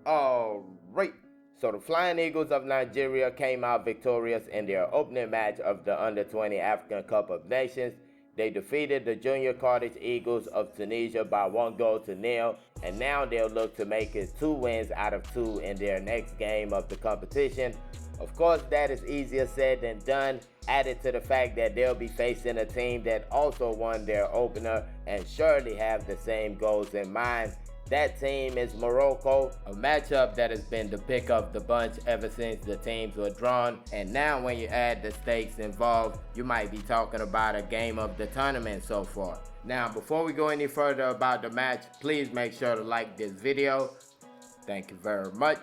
Alright, so the Flying Eagles of Nigeria came out victorious in their opening match of the Under-20 African Cup of Nations. They defeated the Junior Carthage Eagles of Tunisia by 1-0, and now they'll look to make it 2 wins out of 2 in their next game of the competition. Of course, that is easier said than done, added to the fact that they'll be facing a team that also won their opener and surely have the same goals in mind. That team is Morocco, a matchup that has been the pick of the bunch ever since the teams were drawn. And now when you add the stakes involved, you might be talking about a game of the tournament so far. Now, before we go any further about the match, please make sure to like this video. Thank you very much.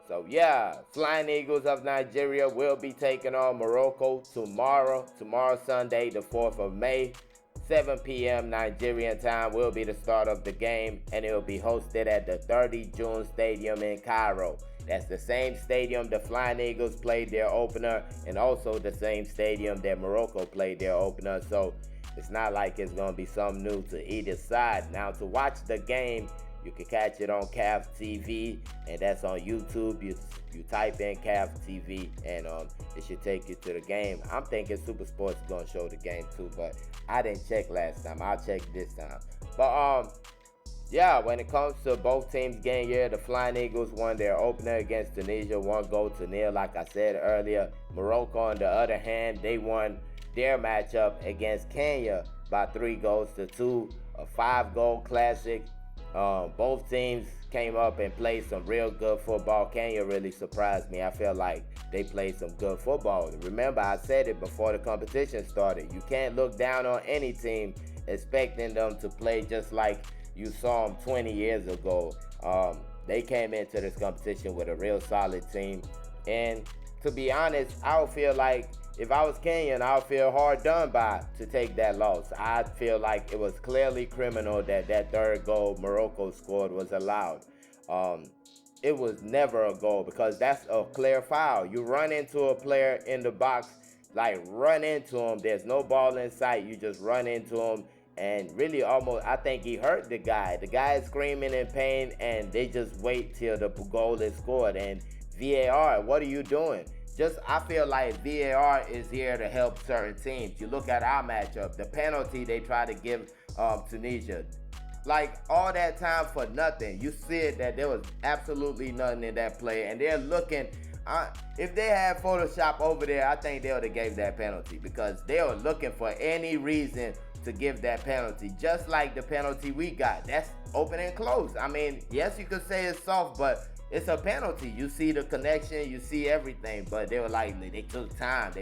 So yeah, Flying Eagles of Nigeria will be taking on Morocco tomorrow Sunday, the 4th of May. 7 p.m. Nigerian time will be the start of the game, and it will be hosted at the 30 June Stadium in Cairo. That's the same stadium the Flying Eagles played their opener, and also the same stadium that Morocco played their opener, so it's not like it's going to be something new to either side. Now, to watch the game, you can catch it on CAF TV, and that's on YouTube. You type in CAF TV, and it should take you to the game. I'm thinking Super Sports is gonna show the game too, but I didn't check last time. I'll check this time. But yeah, when it comes to both teams' game here, the Flying Eagles won their opener against Tunisia 1-0, like I said earlier. Morocco, on the other hand, they won their matchup against Kenya by 3-2, a 5-goal classic. Both teams came up and played some real good football. Kenya really surprised me. I feel like they played some good football. Remember, I said it before the competition started. You can't look down on any team expecting them to play just like you saw them 20 years ago. They came into this competition with a real solid team. And to be honest, I would feel like if I was Kenyan, I would feel hard done by to take that loss. I feel like it was clearly criminal that that third goal Morocco scored was allowed. It was never a goal because that's a clear foul. You run into a player in the box, like run into him. There's no ball in sight. You just run into him and really almost, I think he hurt the guy. The guy is screaming in pain and they just wait till the goal is scored. And VAR, what are you doing? I feel like VAR is here to help certain teams. You look at our matchup, the penalty they try to give Tunisia. Like, all that time for nothing. You see it that there was absolutely nothing in that play. And they're looking, if they had Photoshop over there, I think they would have gave that penalty. Because they were looking for any reason to give that penalty. Just like the penalty we got. That's open and close. I mean, yes, you could say it's soft, but it's a penalty. You see the connection, you see everything, but they were like, they took time,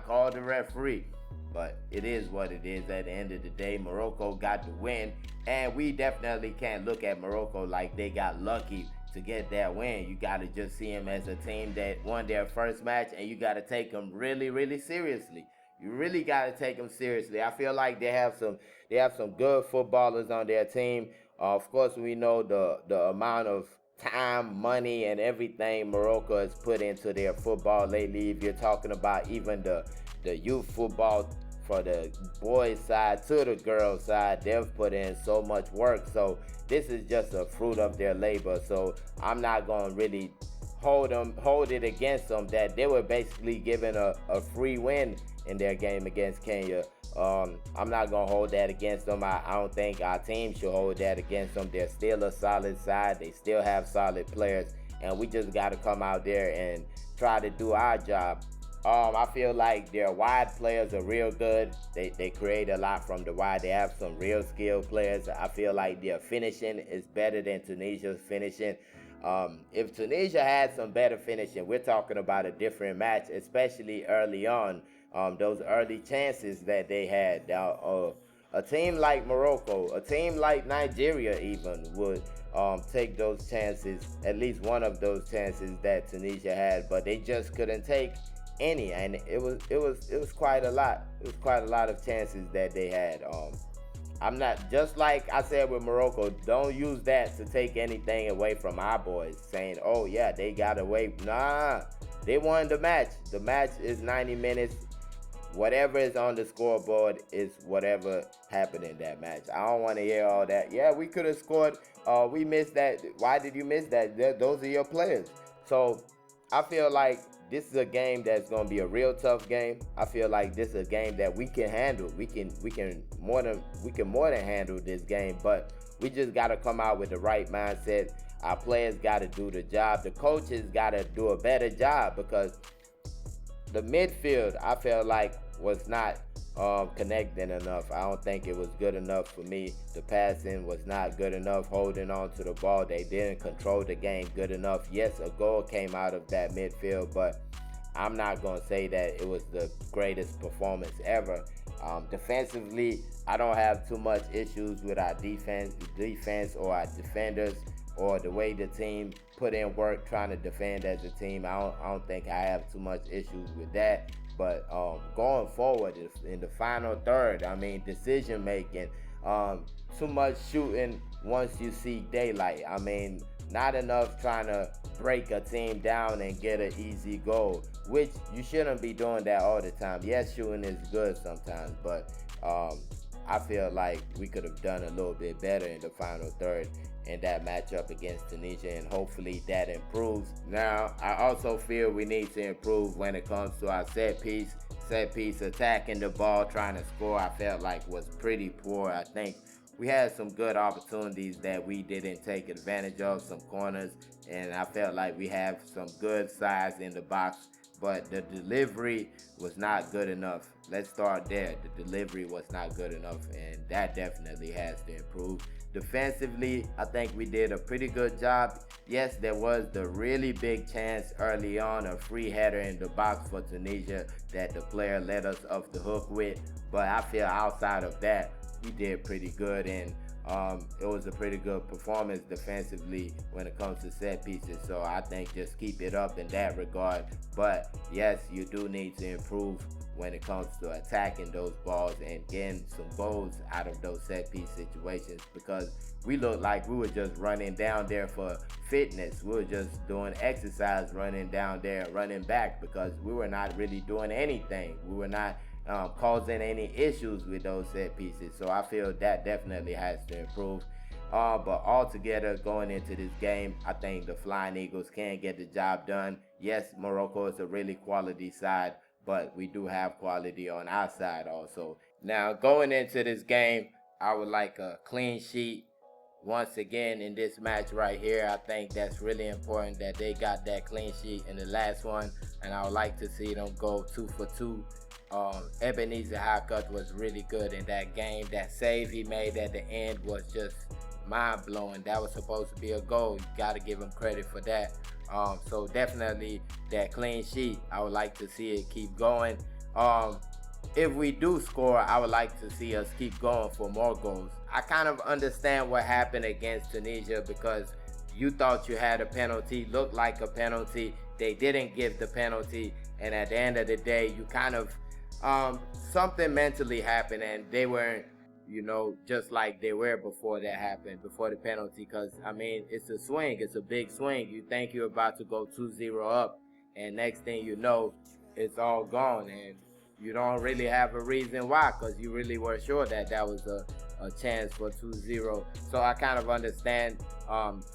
called the referee. But it is what it is at the end of the day. Morocco got the win, and we definitely can't look at Morocco like they got lucky to get that win. You got to just see them as a team that won their first match, and you got to take them really, really seriously. You really got to take them seriously. I feel like they have some good footballers on their team. Of course, we know the amount of time, money, and everything Morocco has put into their football lately. If you're talking about even the youth football for the boys side to the girls side, they've put in so much work. So this is just a fruit of their labor. So I'm not going to really hold it against them that they were basically given a free win in their game against Kenya. I'm not going to hold that against them. I don't think our team should hold that against them. They're still a solid side. They still have solid players. And we just got to come out there and try to do our job. I feel like their wide players are real good. They create a lot from the wide. They have some real skilled players. I feel like their finishing is better than Tunisia's finishing. If Tunisia had some better finishing, we're talking about a different match, especially early on. Those early chances that they had. A team like Morocco, a team like Nigeria even would take those chances, at least one of those chances that Tunisia had, but they just couldn't take any, and it was quite a lot. It was quite a lot of chances that they had. I'm not, just like I said with Morocco, don't use that to take anything away from our boys, saying, oh yeah, they got away. Nah, they won the match. The match is 90 minutes. whatever is on the scoreboard is whatever happened in that match. I don't want to hear all that. Yeah, we could have scored. We missed that. Why did you miss that? Those are your players. So I feel like this is a game that's gonna be a real tough game. I feel like this is a game that we can handle. We can more than handle this game, but we just gotta come out with the right mindset. Our players gotta do the job. The coaches gotta do a better job, because the midfield, I felt like, was not connecting enough. I don't think it was good enough for me. The passing was not good enough, holding on to the ball. They didn't control the game good enough. Yes, a goal came out of that midfield, but I'm not going to say that it was the greatest performance ever. Defensively, I don't have too much issues with our defense or our defenders, or the way the team put in work trying to defend as a team. I don't think I have too much issues with that. But going forward in the final third, I mean, decision making, too much shooting once you see daylight. I mean, not enough trying to break a team down and get an easy goal, which you shouldn't be doing that all the time. Yes, shooting is good sometimes, but I feel like we could have done a little bit better in the final third in that matchup against Tunisia, and hopefully that improves. Now, I also feel we need to improve when it comes to our set piece attacking the ball, trying to score. I felt like was pretty poor. I think we had some good opportunities that we didn't take advantage of, some corners, and I felt like we have some good size in the box, but the delivery was not good enough. Let's start there. The delivery was not good enough, and that definitely has to improve. Defensively, I think we did a pretty good job. Yes, there was the really big chance early on, a free header in the box for Tunisia that the player let us off the hook with, but I feel outside of that, we did pretty good, and it was a pretty good performance defensively when it comes to set pieces. So I think just keep it up in that regard. But yes, you do need to improve when it comes to attacking those balls and getting some goals out of those set piece situations, because we looked like we were just running down there for fitness. We were just doing exercise, running down there, running back, because we were not really doing anything. We were not causing any issues with those set pieces. So I feel that definitely has to improve. But altogether, going into this game, I think the Flying Eagles can get the job done. Yes, Morocco is a really quality side, but we do have quality on our side also. Now, going into this game, I would like a clean sheet once again in this match right here. I think that's really important that they got that clean sheet in the last one, and I would like to see them go 2 for 2. Ebenezer Hackett was really good in that game. That save he made at the end was just mind-blowing. That was supposed to be a goal. You got to give him credit for that. So definitely that clean sheet, I would like to see it keep going. If we do score, I would like to see us keep going for more goals. I kind of understand what happened against Tunisia, because you thought you had a penalty, looked like a penalty. They didn't give the penalty, and at the end of the day, you kind of something mentally happened, and they weren't, just like they were before that happened, before the penalty. Because I mean, it's a swing, it's a big swing. You think you're about to go 2-0 up, and next thing you know, it's all gone, and you don't really have a reason why, because you really were sure that that was a chance for 2-0. So I kind of understand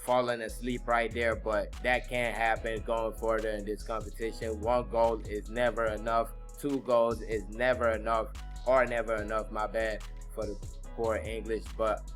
falling asleep right there, but that can't happen going further in this competition. 1 goal is never enough. 2 goals is never enough, or never enough, my bad for the poor English. But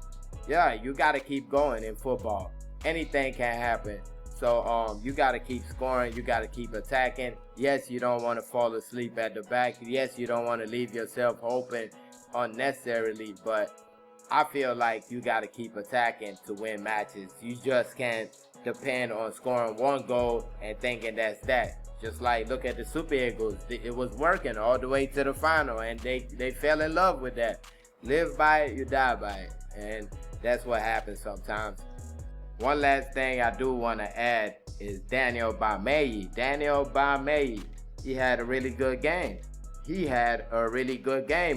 yeah, you got to keep going in football. Anything can happen. So you got to keep scoring. You got to keep attacking. Yes, you don't want to fall asleep at the back. Yes, you don't want to leave yourself open unnecessarily, but I feel like you got to keep attacking to win matches. You just can't depend on scoring 1 goal and thinking that's that. Just like, look at the Super Eagles. It was working all the way to the final, and they fell in love with that. Live by it, you die by it. And that's what happens sometimes. One last thing I do want to add is Daniel Bamei. Daniel Bamei, he had a really good game.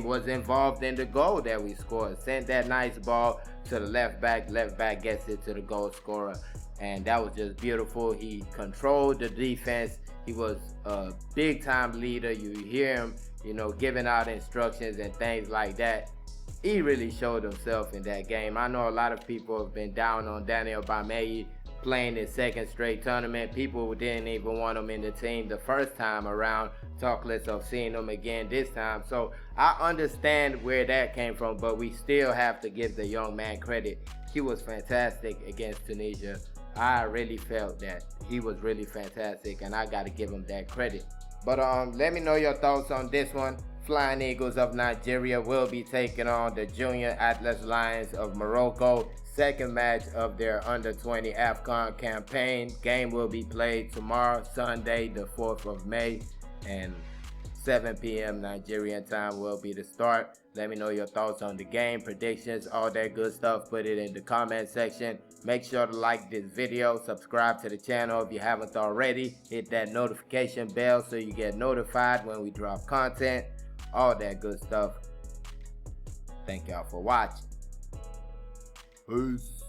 Was involved in the goal that we scored. Sent that nice ball to the left back gets it to the goal scorer. And that was just beautiful. He controlled the defense. He was a big time leader. You hear him, giving out instructions and things like that. He really showed himself in that game. I know a lot of people have been down on Daniel Bamei playing his second straight tournament. People didn't even want him in the team the first time around, talk less of seeing him again this time. So I understand where that came from, but we still have to give the young man credit. He was fantastic against Tunisia. I really felt that he was really fantastic, and I got to give him that credit. But let me know your thoughts on this one. Flying Eagles of Nigeria will be taking on the Junior Atlas Lions of Morocco. Second match of their under-20 AFCON campaign. Game will be played tomorrow, Sunday, the 4th of May, and 7 p.m. Nigerian time will be the start. Let me know your thoughts on the game, predictions, all that good stuff. Put it in the comment section. Make sure to like this video, subscribe to the channel if you haven't already. Hit that notification bell so you get notified when we drop content. All that good stuff. Thank y'all for watching. Peace.